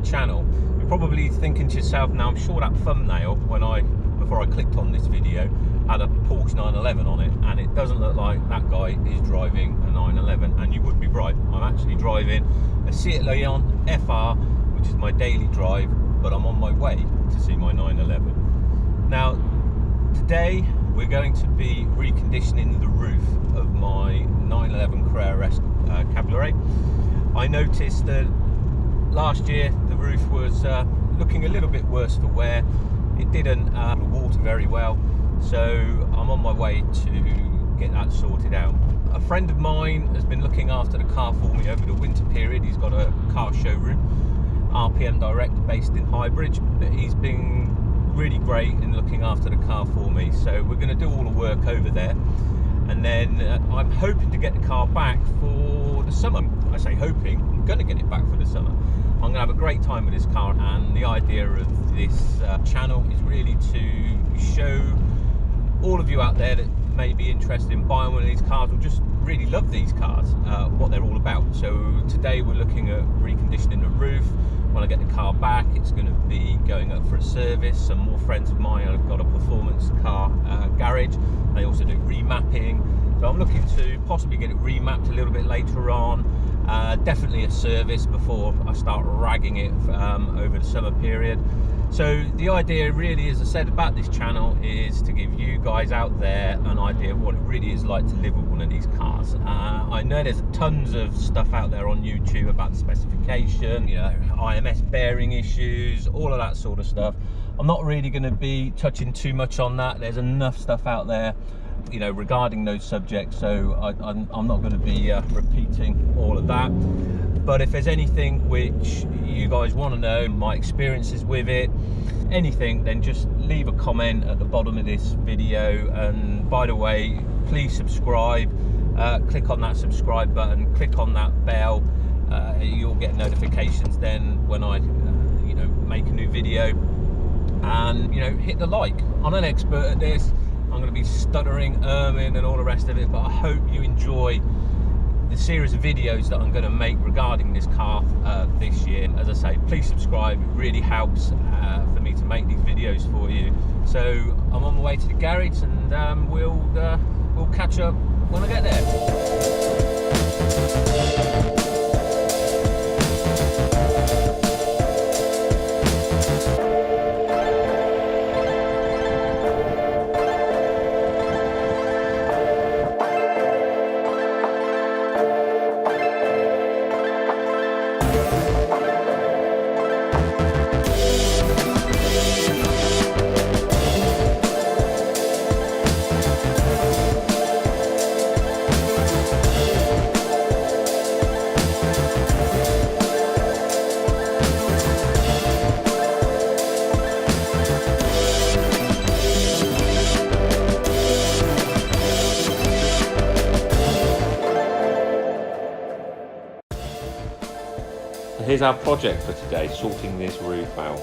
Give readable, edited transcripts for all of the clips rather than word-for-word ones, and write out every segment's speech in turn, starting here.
channel, you're probably thinking to yourself, now I'm sure that thumbnail, before I clicked on this video, had a Porsche 911 on it, and it doesn't look like that guy is driving a 911, and you would be right. I'm actually driving a Seat Leon FR, which is my daily drive, but I'm on my way to see my 911. Now, today we're going to be reconditioning the roof of my 911 Carrera Cabriolet. I noticed that last year the roof was looking a little bit worse for wear. It didn't water very well, so I'm on my way to get that sorted out. A friend of mine has been looking after the car for me over the winter period. He's got a car showroom, RPM Direct, based in Highbridge, but he's been really great in looking after the car for me. So we're going to do all the work over there, and then I'm hoping to get the car back for the summer. I say hoping, I'm going to get it back for the summer. I'm going to have a great time with this car, and the idea of this channel is really to show all of you out there that may be interested in buying one of these cars, or just really love these cars, what they're all about. So today we're looking at reconditioning the roof. When I get the car back, it's going to be going up for a service. Some more friends of mine have got a performance car garage. They also do remapping, so I'm looking to possibly get it remapped a little bit later on. Definitely a service before I start ragging it over the summer period. So the idea really, as I said, about this channel is to give you guys out there an idea of what it really is like to live with one of these cars. I know there's tons of stuff out there on YouTube about the specification, you know, IMS bearing issues, all of that sort of stuff. I'm not really going to be touching too much on that. There's enough stuff out there, you know, regarding those subjects, so I'm not going to be repeating all of that. But if there's anything which you guys want to know, my experiences with it, anything, then just leave a comment at the bottom of this video. And by the way, please subscribe, click on that subscribe button, click on that bell. You'll get notifications then when I you know, make a new video, and you know, hit the like. I'm an expert at this. I'm going to be stuttering, and all the rest of it, but I hope you enjoy the series of videos that I'm going to make regarding this car this year. As I say, please subscribe. It really helps for me to make these videos for you. So I'm on my way to the garage, and we'll catch up when I get there. Here's our project for today, sorting this roof out.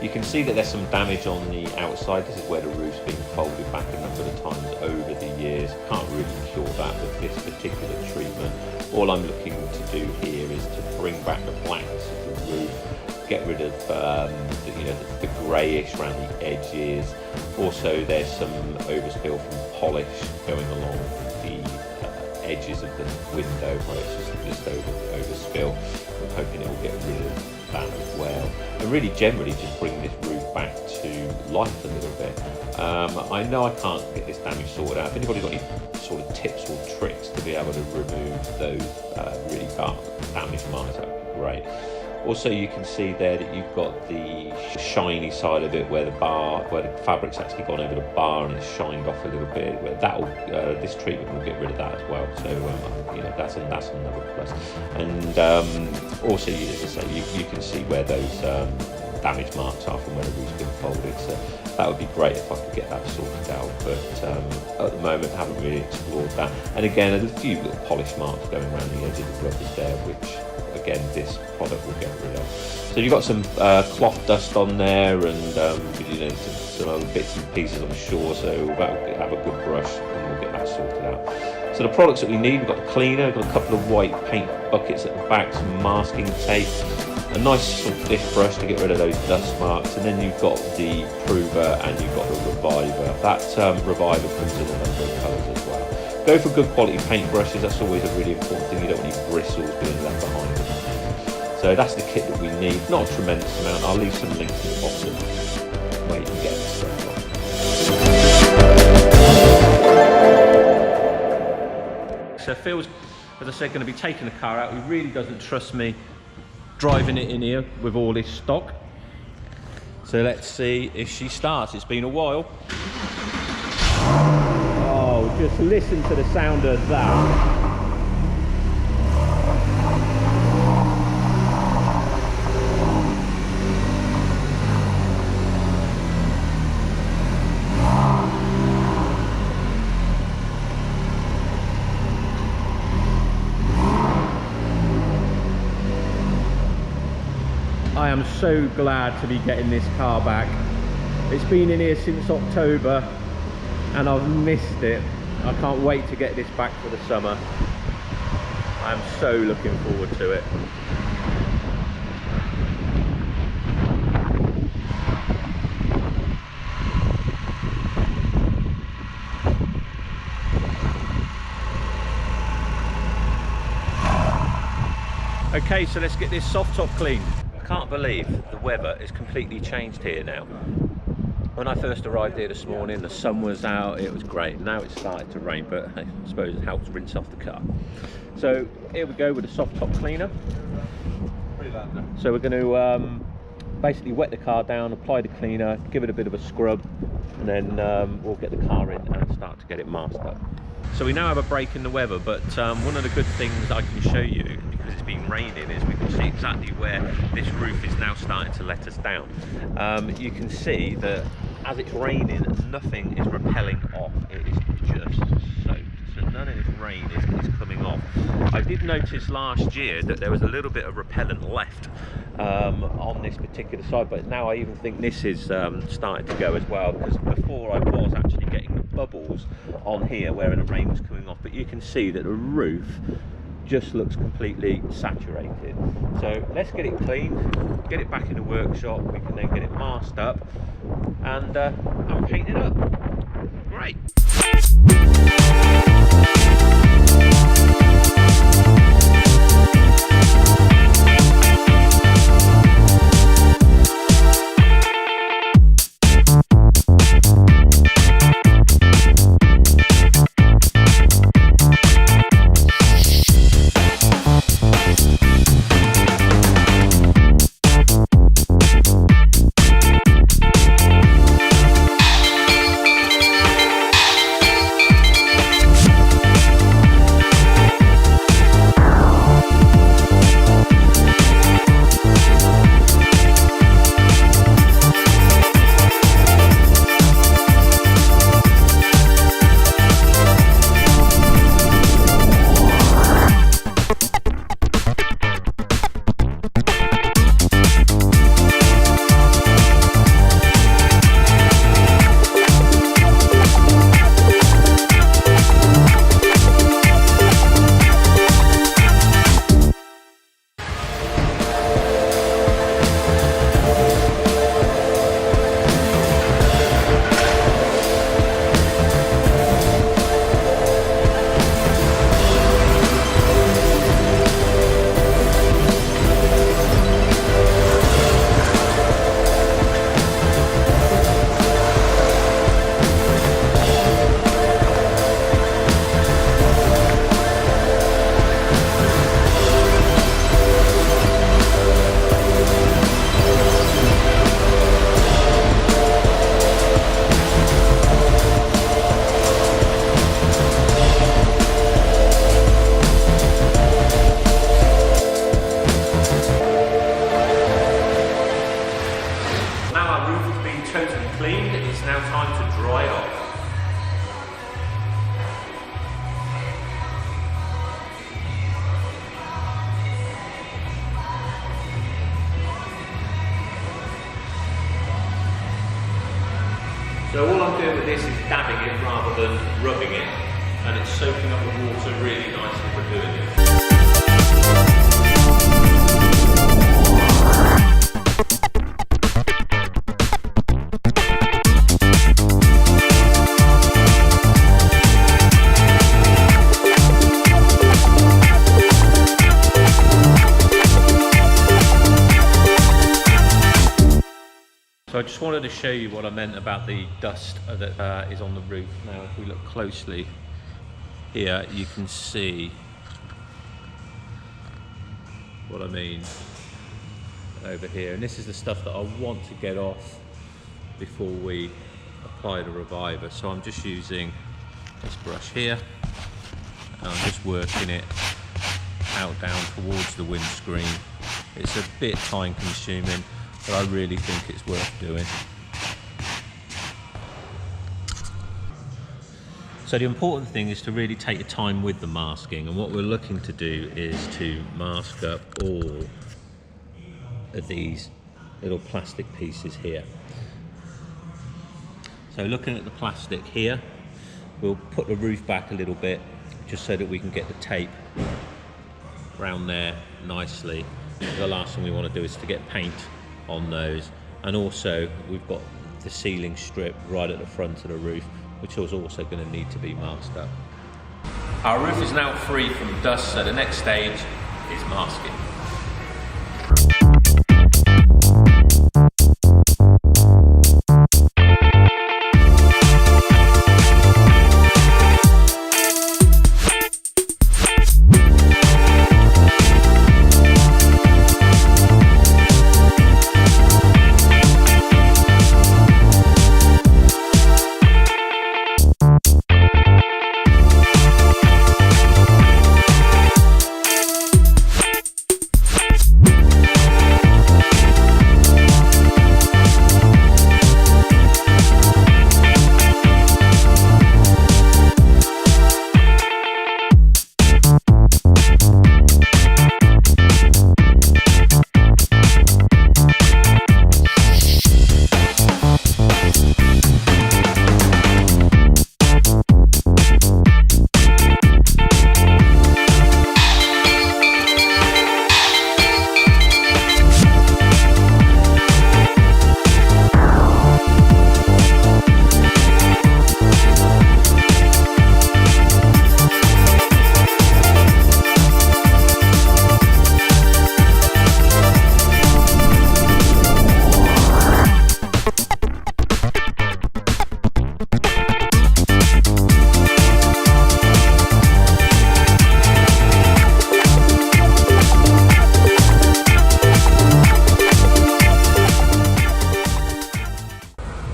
You can see that there's some damage on the outside. This is where the roof's been folded back a number of times over the years. Can't really cure that with this particular treatment. All I'm looking to do here is to bring back the blackness of the roof, get rid of the greyish around the edges. Also, there's some overspill from polish going along the edges of the window where it's just overspill. I'm hoping it will get rid of that as well, and really generally just bring this roof back to life a little bit. I know I can't get this damage sorted out. If anybody's got any sort of tips or tricks to be able to remove those really dark damage marks, that would be great. Also, you can see there that you've got the shiny side of it where the fabric's actually gone over the bar and it's shined off a little bit. Where this treatment will get rid of that as well. So you know, that's another plus. And also, as I say, you can see where those damage marks are from where the roof's been folded. So that would be great if I could get that sorted out. But at the moment, I haven't really explored that. And again, there's a few little polish marks going around the edge of the rubbers there, which again this product will get rid of. So you've got some cloth dust on there, and you know, some other bits and pieces, I'm sure. So we'll have a good brush and we'll get that sorted out. So the products that we need, we've got the cleaner, we've got a couple of white paint buckets at the back, some masking tape, a nice sort of dish brush to get rid of those dust marks, and then you've got the prover and you've got the reviver. That reviver comes in a number of colours as well. Go for good quality paint brushes, that's always a really important thing. You don't want any bristles being left behind. So that's the kit that we need, not a tremendous amount. I'll leave some links at the bottom where you can get this stuff from. So Phil's, as I said, going to be taking the car out. He really doesn't trust me driving it in here with all this stock. So let's see if she starts. It's been a while. Oh, just listen to the sound of that. I am so glad to be getting this car back. It's been in here since October and I've missed it. I can't wait to get this back for the summer. I'm so looking forward to it. Okay, so let's get this soft top cleaned. I can't believe the weather has completely changed here now. When I first arrived here this morning, the sun was out, it was great. Now it's started to rain, but I suppose it helps rinse off the car. So here we go with the soft top cleaner. So we're going to basically wet the car down, apply the cleaner, give it a bit of a scrub, and then we'll get the car in and start to get it masked up. So we now have a break in the weather, but one of the good things I can show you, because it's been raining, is we can see exactly where this roof is now starting to let us down. You can see that as it's raining, nothing is rappelling off. It is just soaked. So none of this rain is coming off. I did notice last year that there was a little bit of repellent left on this particular side, but now I even think this is starting to go as well, because before I was actually getting the bubbles on here where the rain was coming off, but you can see that the roof just looks completely saturated. So let's get it cleaned, get it back in the workshop. We can then get it masked up and paint it up. Great. So all I'm doing with this is dabbing it rather than rubbing it. and it's soaking up the water really nicely for doing it. So I just wanted to show you what I meant about the dust that is on the roof. Now if we look closely here, you can see what I mean over here. And this is the stuff that I want to get off before we apply the reviver. So I'm just using this brush here, and I'm just working it out down towards the windscreen. It's a bit time consuming, but I really think it's worth doing. So the important thing is to really take your time with the masking, and what we're looking to do is to mask up all of these little plastic pieces here. So looking at the plastic here, we'll put the roof back a little bit just so that we can get the tape around there nicely. The last thing we want to do is to get paint on those, and also we've got the ceiling strip right at the front of the roof, which is also going to need to be masked up. Our roof is now free from dust, so the next stage is masking.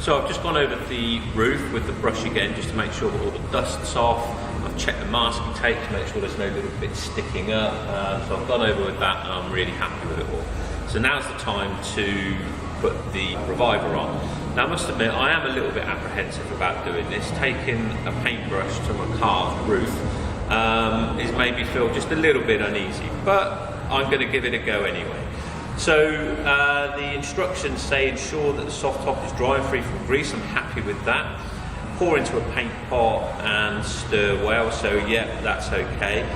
So I've just gone over the roof with the brush again just to make sure that all the dust's off. I've checked the masking tape to make sure there's no little bits sticking up. So I've gone over with that and I'm really happy with it all. So now's the time to put the reviver on. Now I must admit I am a little bit apprehensive about doing this. Taking a paintbrush to my car's roof is made me feel just a little bit uneasy, but I'm going to give it a go anyway. So the instructions say ensure that the soft top is dry and free from grease. I'm happy with that. Pour into a paint pot and stir well, so yeah, that's okay.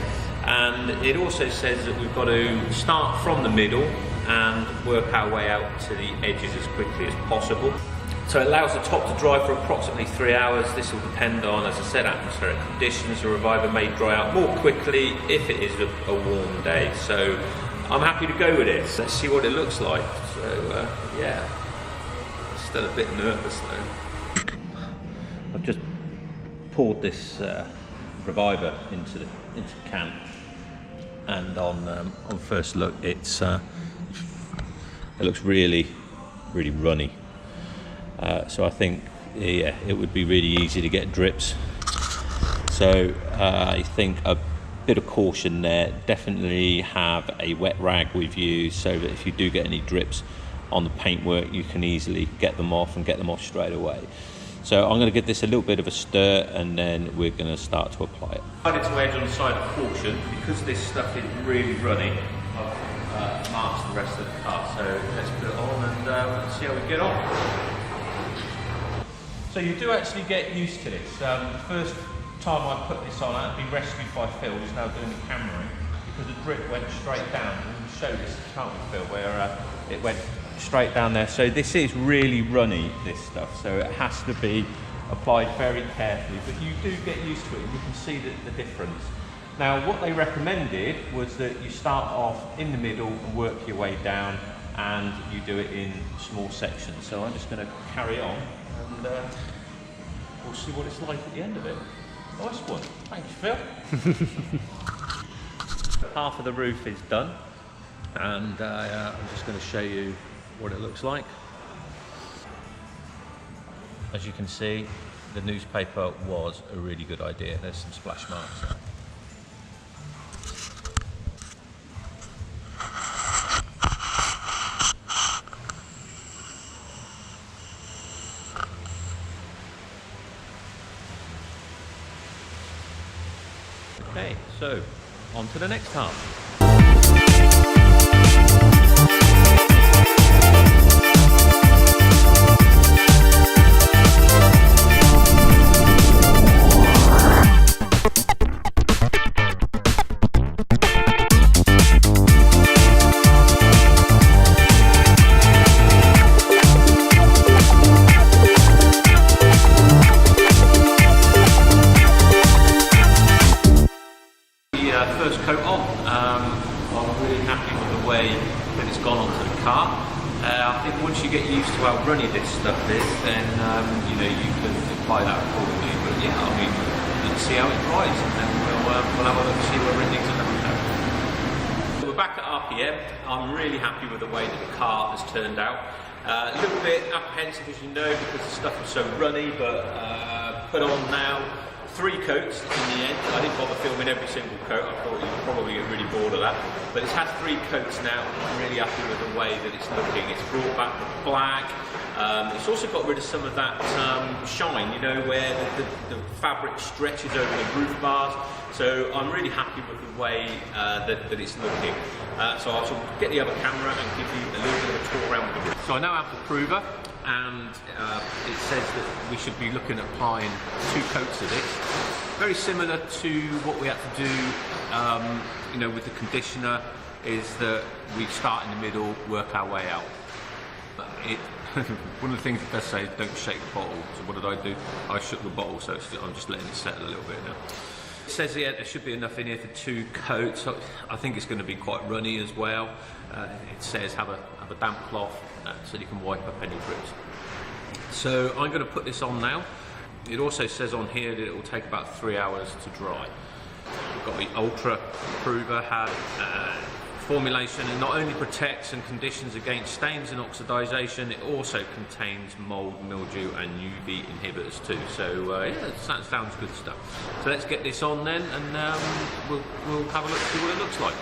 And it also says that we've got to start from the middle and work our way out to the edges as quickly as possible. So it allows the top to dry for approximately 3 hours. This will depend on, as I said, atmospheric conditions. The reviver may dry out more quickly if it is a warm day. So I'm happy to go with it. Let's see what it looks like. So yeah, still a bit nervous though. I've just poured this reviver into the can, and on first look, it looks really runny. So I think, yeah, it would be really easy to get drips. So I think a bit of caution there. Definitely have a wet rag with you so that if you do get any drips on the paintwork, you can easily get them off and get them off straight away. So I'm going to give this a little bit of a stir and then we're going to start to apply it. I decided to edge on the side of caution because this stuff is really runny. I've masked the rest of the car, so let's put it on and see how we get on. So you do actually get used to this. The first time I put this on, I had been rescued by Phil, who's now doing the cameraing, because the drip went straight down. And we show this, can't we, Phil, where it went straight down there. So this is really runny, this stuff, so it has to be applied very carefully, but you do get used to it, and you can see the difference. Now, what they recommended was that you start off in the middle and work your way down, and you do it in small sections. So I'm just going to carry on, and we'll see what it's like at the end of it. Nice one. Thanks, Phil. Half of the roof is done, and I'm just going to show you what it looks like. As you can see, the newspaper was a really good idea. There's some splash marks there. Okay, so on to the next half. First coat on, I'm really happy with the way that it's gone onto the car. I think once you get used to how runny this stuff is, then you know, you can apply that accordingly. But yeah, I mean, let's see how it rides, and then we'll have a look and see where everything's at. So we're back at RPM. I'm really happy with the way that the car has turned out. A little bit apprehensive, as you know, because the stuff was so runny, but put on now 3 coats in the end. I didn't bother filming every single coat. I thought you'd probably get really bored of that. But it's had 3 coats now. I'm really happy with the way that it's looking. It's brought back the black. It's also got rid of some of that shine, you know, where the fabric stretches over the roof bars. So I'm really happy with the way that it's looking. So I shall get the other camera and give you a little bit of a tour around with the roof. So I now have the prover, and it says that we should be looking at applying 2 coats of this. Very similar to what we had to do, you know, with the conditioner, is that we start in the middle, work our way out. One of the things it does say is don't shake the bottle. So what did I do? I shook the bottle, so I'm just letting it settle a little bit now. It says here there should be enough in here for 2 coats. So I think it's going to be quite runny as well. It says have a damp cloth so you can wipe up any drips. So I'm going to put this on now. It also says on here that it will take about 3 hours to dry. We've got the Ultra Prover, had formulation, and not only protects and conditions against stains and oxidization, it also contains mold, mildew and UV inhibitors too. So yeah, that sounds good stuff. So let's get this on then, and we'll have a look, see what it looks like.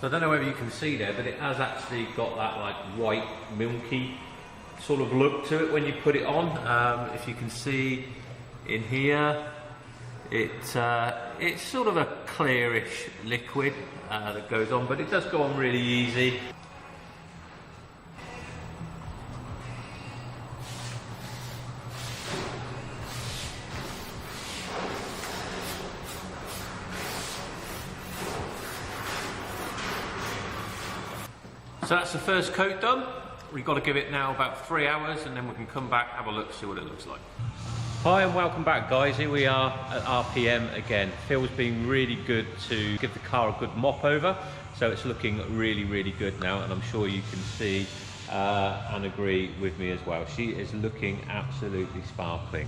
I don't know whether you can see there, but it has actually got that like white, milky sort of look to it when you put it on. If you can see in here, it's sort of a clearish liquid that goes on, but it does go on really easy. So that's the first coat done. We've got to give it now about 3 hours, and then we can come back, have a look, see what it looks like. Hi and welcome back, guys. Here we are at RPM again. Phil's been really good to give the car a good mop over, so it's looking really, really good now, and I'm sure you can see and agree with me as well. She is looking absolutely sparkling.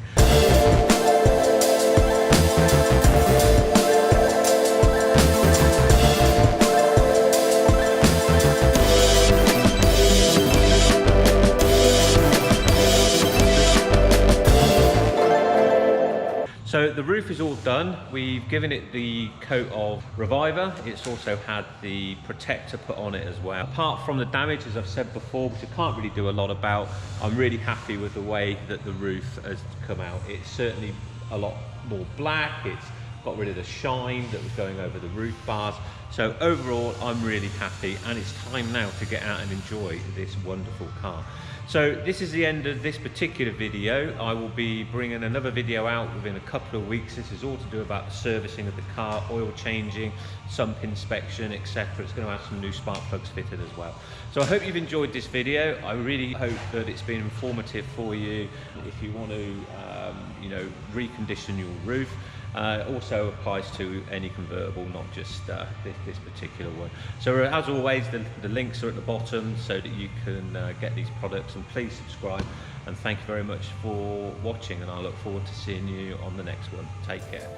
So the roof is all done. We've given it the coat of Reviver. It's also had the protector put on it as well. Apart from the damage, as I've said before, which I can't really do a lot about, I'm really happy with the way that the roof has come out. It's certainly a lot more black. It's got rid of the shine that was going over the roof bars. So overall, I'm really happy, and it's time now to get out and enjoy this wonderful car. So this is the end of this particular video. I will be bringing another video out within a couple of weeks. This is all to do about the servicing of the car, oil changing, sump inspection, etc. It's going to have some new spark plugs fitted as well. So I hope you've enjoyed this video. I really hope that it's been informative for you if you want to you know, recondition your roof. Also applies to any convertible, not just this particular one. So as always, the links are at the bottom so that you can get these products, and please subscribe, and thank you very much for watching, and I look forward to seeing you on the next one. Take care.